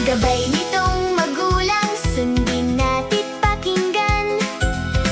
Gabay nitong magulang, sundin natit pakinggan.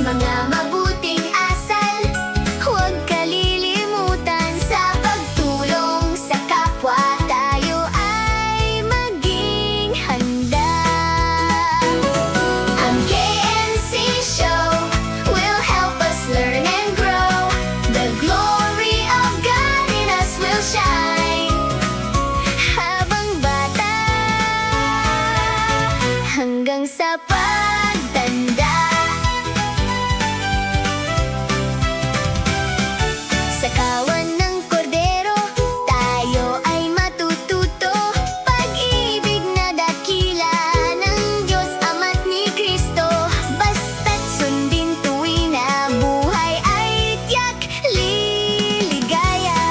Mga mabuting asal, huwag kalilimutan. Sa pagtulong sa kapwa, tayo ay maging handa. Ang KNC Show will help us learn and grow. The glory of God in us will shine. Habang bata hanggang sa pagtanda, sa kawan ng kordero tayo ay matututo. Pag-ibig na dakila ng Diyos Ama't ni Kristo. Basta't sundin tuwin na buhay ay tiyak liligaya.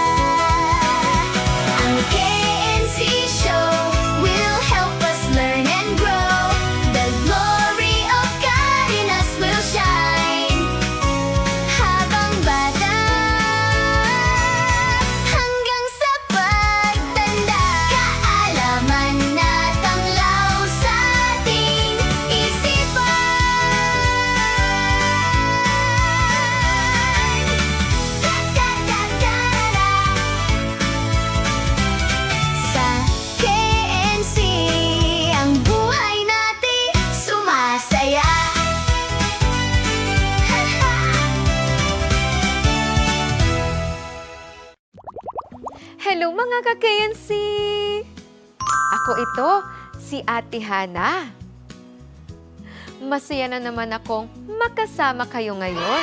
Ang KNC Show will help us learn and grow. The glory of God in us will shine. Habang bata hanggang sa pagtanda, kaalaman na tanglaw sa ating isipan. Sa KNC, ang buhay natin sumasaya. Hello mga ka-KNC! Ako ito, si Ate Hana. Masaya na naman akong makasama kayo ngayon.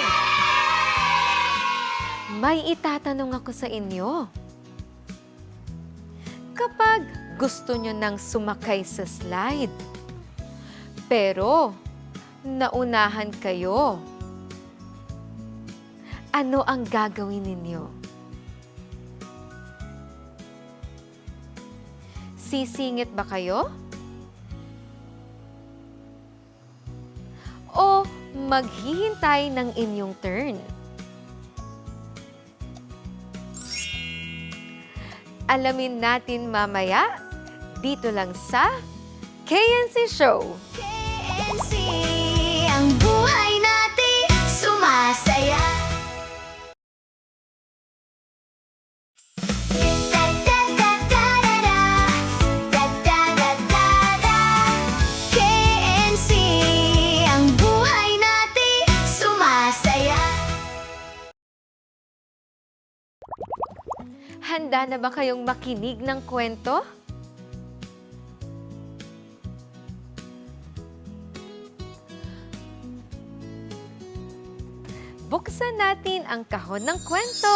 May itatanong ako sa inyo. Kapag gusto nyo nang sumakay sa slide, pero naunahan kayo, ano ang gagawin ninyo? Sisingit ba kayo? O maghihintay ng inyong turn? Alamin natin mamaya dito lang sa KNC Show. KNC, ang buhay natin sumasaya. KNC, ang buhay natin sumasaya. Handa na ba kayong makinig ng kwento? Buksan natin ang kahon ng kwento.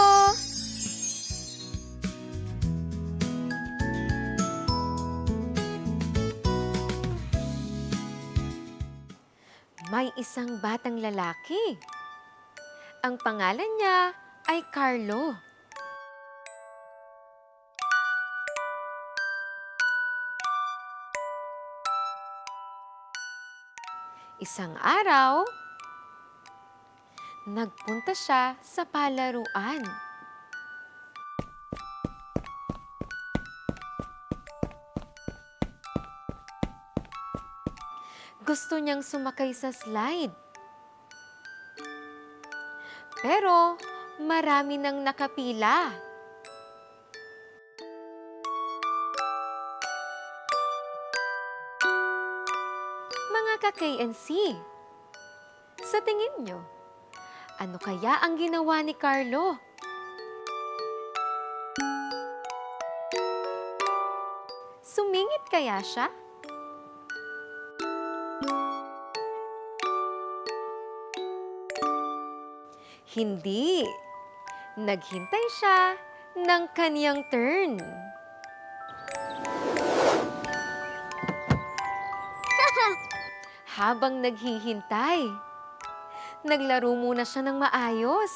May isang batang lalaki. Ang pangalan niya ay Carlo. Isang araw, nagpunta siya sa palaruan. Gusto niyang sumakay sa slide. Pero marami nang nakapila. Mga ka-KNC, sa tingin niyo, ano kaya ang ginawa ni Carlo? Sumingit kaya siya? Hindi. Naghintay siya ng kaniyang turn. Habang naghihintay, naglaro muna siya ng maayos.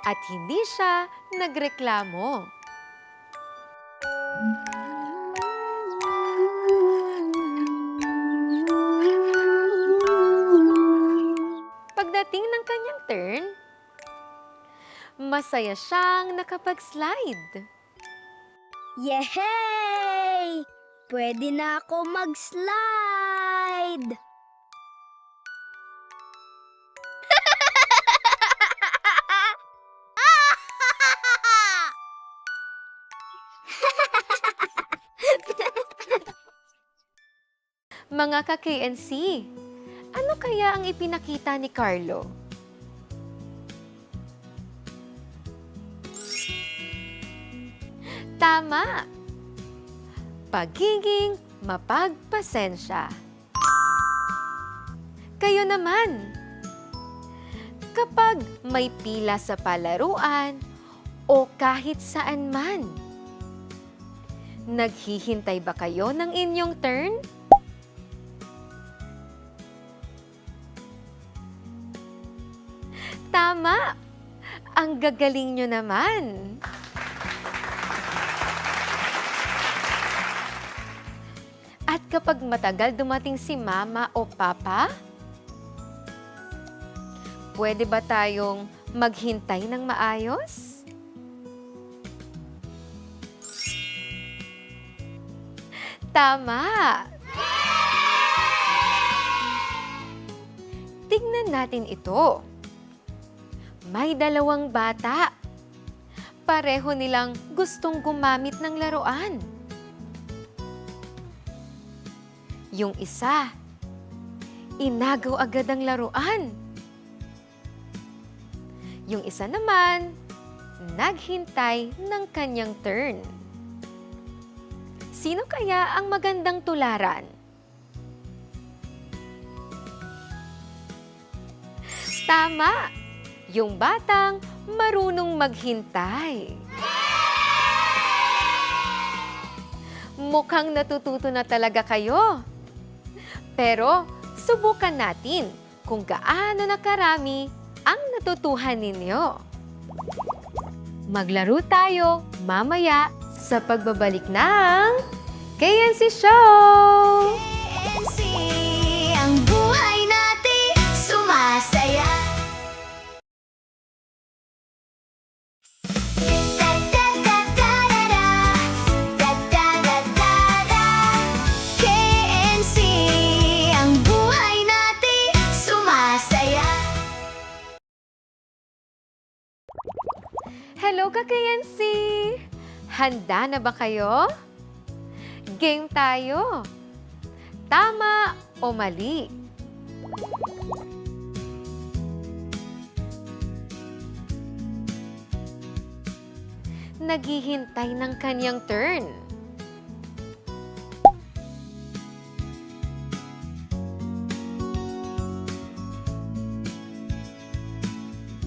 At hindi siya nagreklamo. Pagdating ng kanyang turn, masaya siyang nakapag-slide. Yehey! Pwede na ako mag-slide! Mga ka-KNC, ano kaya ang ipinakita ni Carlo? Tama! Pagiging mapagpasensya. Kayo naman, kapag may pila sa palaruan o kahit saan man, naghihintay ba kayo ng inyong turn? Tama! Ang gagaling nyo naman! At kapag matagal dumating si mama o papa, pwede ba tayong maghintay ng maayos? Tama! Tignan natin ito. May dalawang bata. Pareho nilang gustong gumamit ng laruan. Yung isa, inagaw agad ang laruan. Yung isa naman, naghintay ng kanyang turn. Sino kaya ang magandang tularan? Tama! Yung batang marunong maghintay. Mukhang natututo na talaga kayo. Pero subukan natin kung gaano na karami ang natutuhan ninyo. Maglaro tayo mamaya sa pagbabalik ng KNC Show! KNC, ang buhay natin sumasaya. Da-da-da-da-da-da, da-da-da-da-da. KNC, ang buhay natin sumasaya. Hello ka-KNC! Handa na ba kayo? Game tayo! Tama o mali? Naghihintay ng kanyang turn.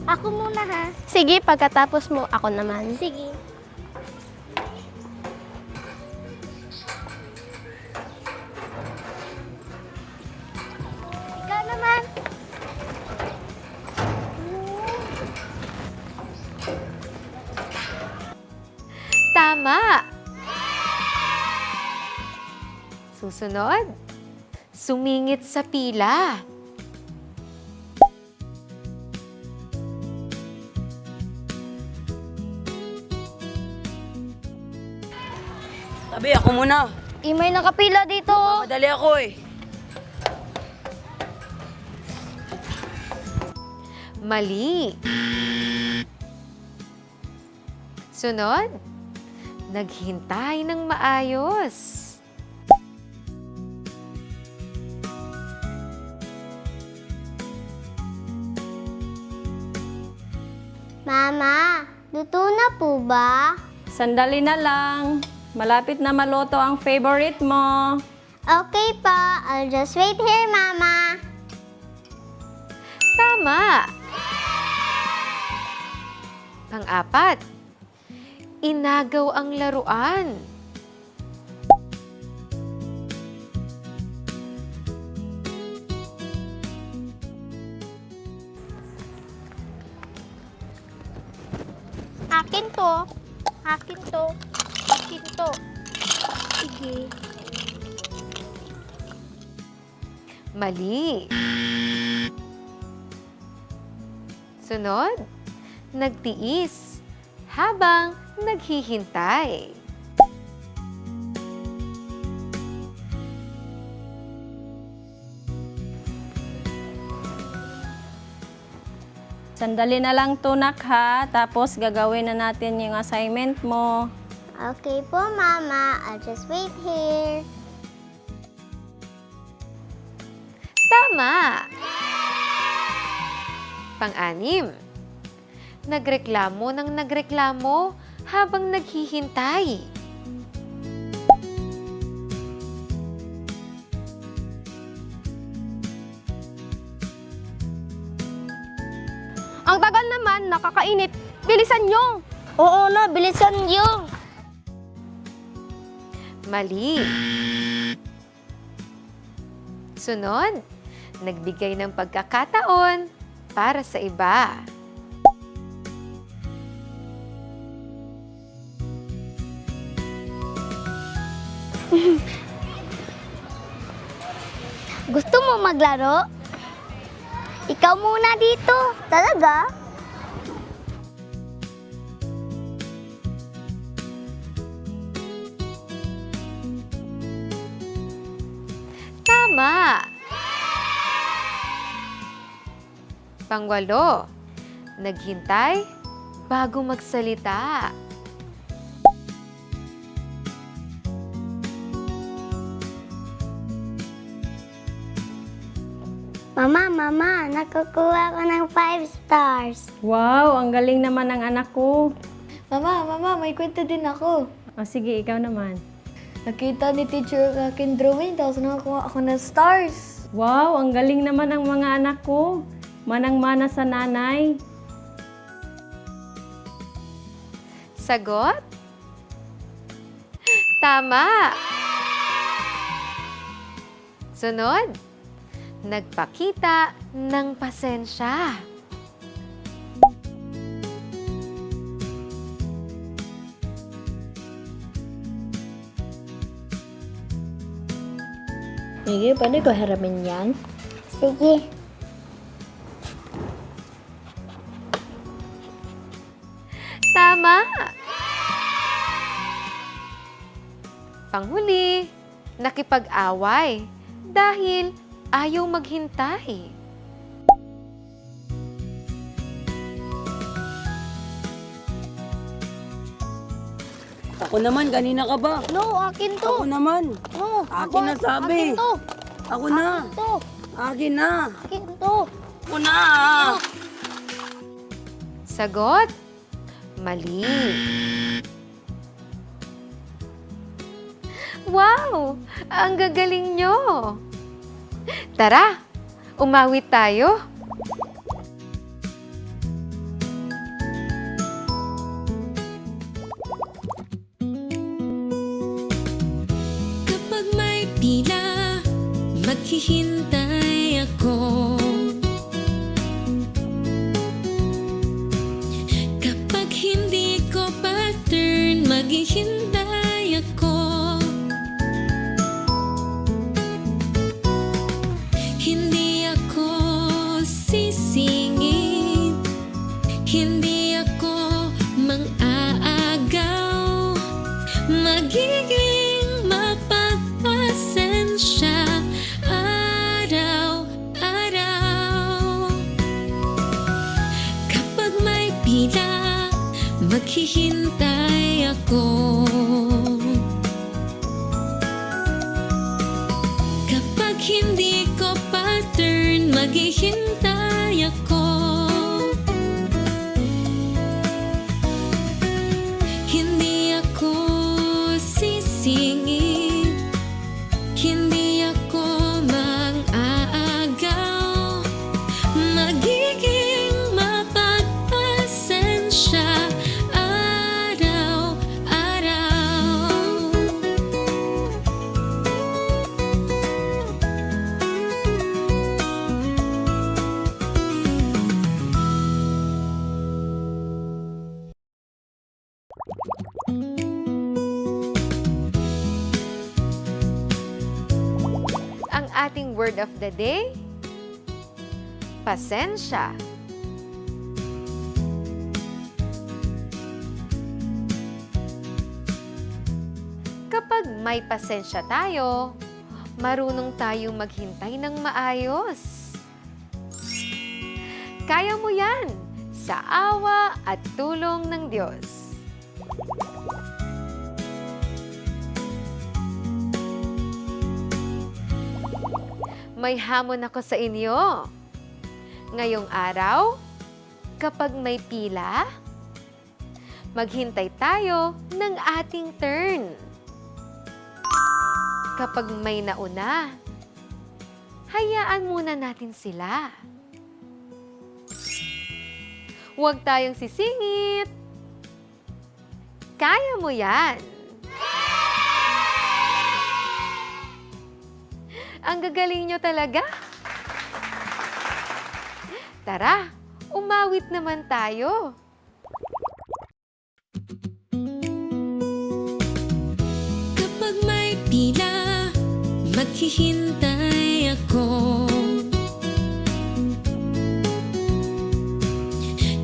Ako muna ha. Sige, pagkatapos mo, ako naman. Sige. Ikaw naman. Tama! Susunod, sumingit sa pila. Tabi, ako muna. May nakapila dito. Madali ako eh. Mali. Sunod, naghintay ng maayos. Mama, luto na po ba? Sandali na lang. Malapit na maluto ang favorite mo. Okay pa. I'll just wait here, Mama. Tama! Pang-apat, inagaw ang laruan. Akin to. Akin to. Akin to. Sige. Mali. Sunod, nagtiis habang naghihintay. Sandali na lang to, nak, ha? Tapos gagawin na natin yung assignment mo. Okay po, Mama. I'll just wait here. Tama! Pang-anim. Nagreklamo ng nagreklamo habang naghihintay. Ang tagal naman, nakakainit. Bilisan nyo! Oo na, bilisan niyo. Mali. Sunod, nagbigay ng pagkakataon para sa iba. Gusto mo maglaro? Ikaw muna dito. Talaga? Tama! Pangwalo, naghintay bago magsalita. Mama, nakukuha ko ng 5 stars. Wow, ang galing naman ng anak ko. Mama, may kwento din ako. O sige, ikaw naman. Nakita ni teacher ang aking drawing, tapos nakakuha ako ng stars. Wow, ang galing naman ng mga anak ko. Manang-mana sa nanay. Sagot? Tama! Sunod, nagpakita ng pasensya. Sige, pwede ko haramin yan? Sige. Tama! Panghuli, nakipag-away dahil ayaw maghintay. Ako naman, kanina ka ba? No, akin to. Ako naman. No, Akin na sabi. Akin to. Ako na. To. Akin na. Akin to. Ako na. Sagot? Mali. Wow! Ang gagaling nyo! Tara, umawit tayo. Kapag may pila, maghihintay ako. Kapag hindi ko pa-turn, maghihintay ako. Hindi ako sisingit, hindi ako mang-aagaw. Magiging mapagpasensya araw-araw. Kapag may pila, maghihintay ako. Kapag hindi ko pa-turn, maghihintay ako. Hindi ako sisingit, hindi ako mang-aagaw. Magiging mapagpasensya araw-araw. Ang ating word of the day, pasensya. Kapag may pasensya tayo, marunong tayong maghintay ng maayos. Kaya mo yan! sa awa at tulong ng Diyos. May hamon ako sa inyo. Ngayong araw, kapag may pila, maghintay tayo ng ating turn. Kapag may nauna, hayaan muna natin sila. Huwag tayong sisingit. Kaya mo yan. Ang gagaling nyo talaga. Tara, umawit naman tayo. Kapag may pila, maghihintay ako.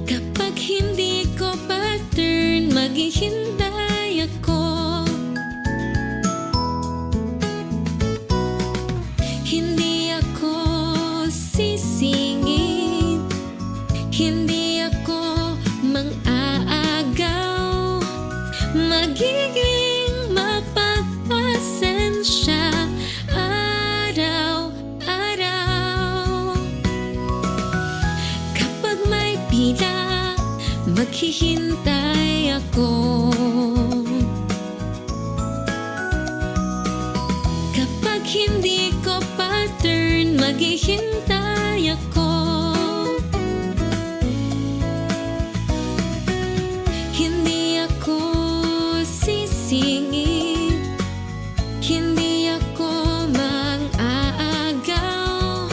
Kapag hindi ko pa-turn, maghihintay ako. Hindi ako sisingit, hindi ako mang-aagaw, magiging mapagpasensya araw-araw. Kapag may pila, maghihintay ako. Kapag hindi ko pa-turn, maghihintay ako. Hindi ako sisingit, hindi ako mang-aagaw,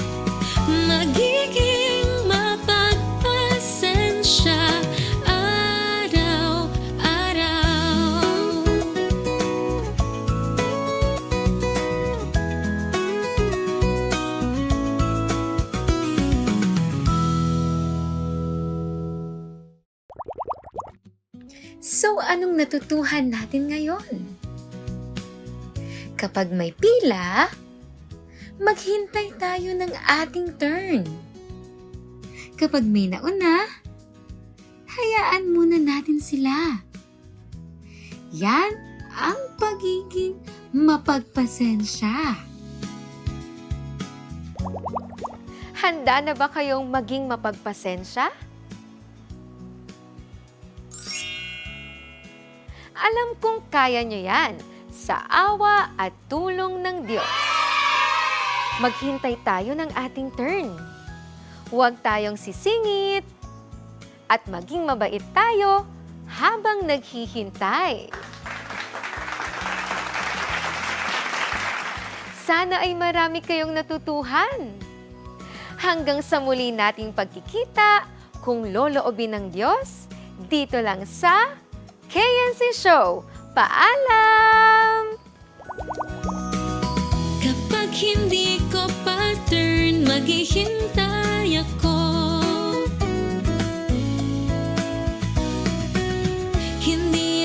magiging mapagpasensya araw-araw. So, anong natutuhan natin ngayon? Kapag may pila, maghintay tayo ng ating turn. Kapag may nauna, hayaan muna natin sila. Yan ang pagiging mapagpasensya. Handa na ba kayong maging mapagpasensya? Alam kong kaya nyo yan sa awa at tulong ng Diyos. Maghintay tayo ng ating turn. Huwag tayong sisingit at maging mabait tayo habang naghihintay. Sana ay marami kayong natutuhan. Hanggang sa muli nating pagkikita, kung loloobin ng Diyos, dito lang sa KNC Show. Paalam! Kapag hindi ko pa-turn, maghihintay ako. Hindi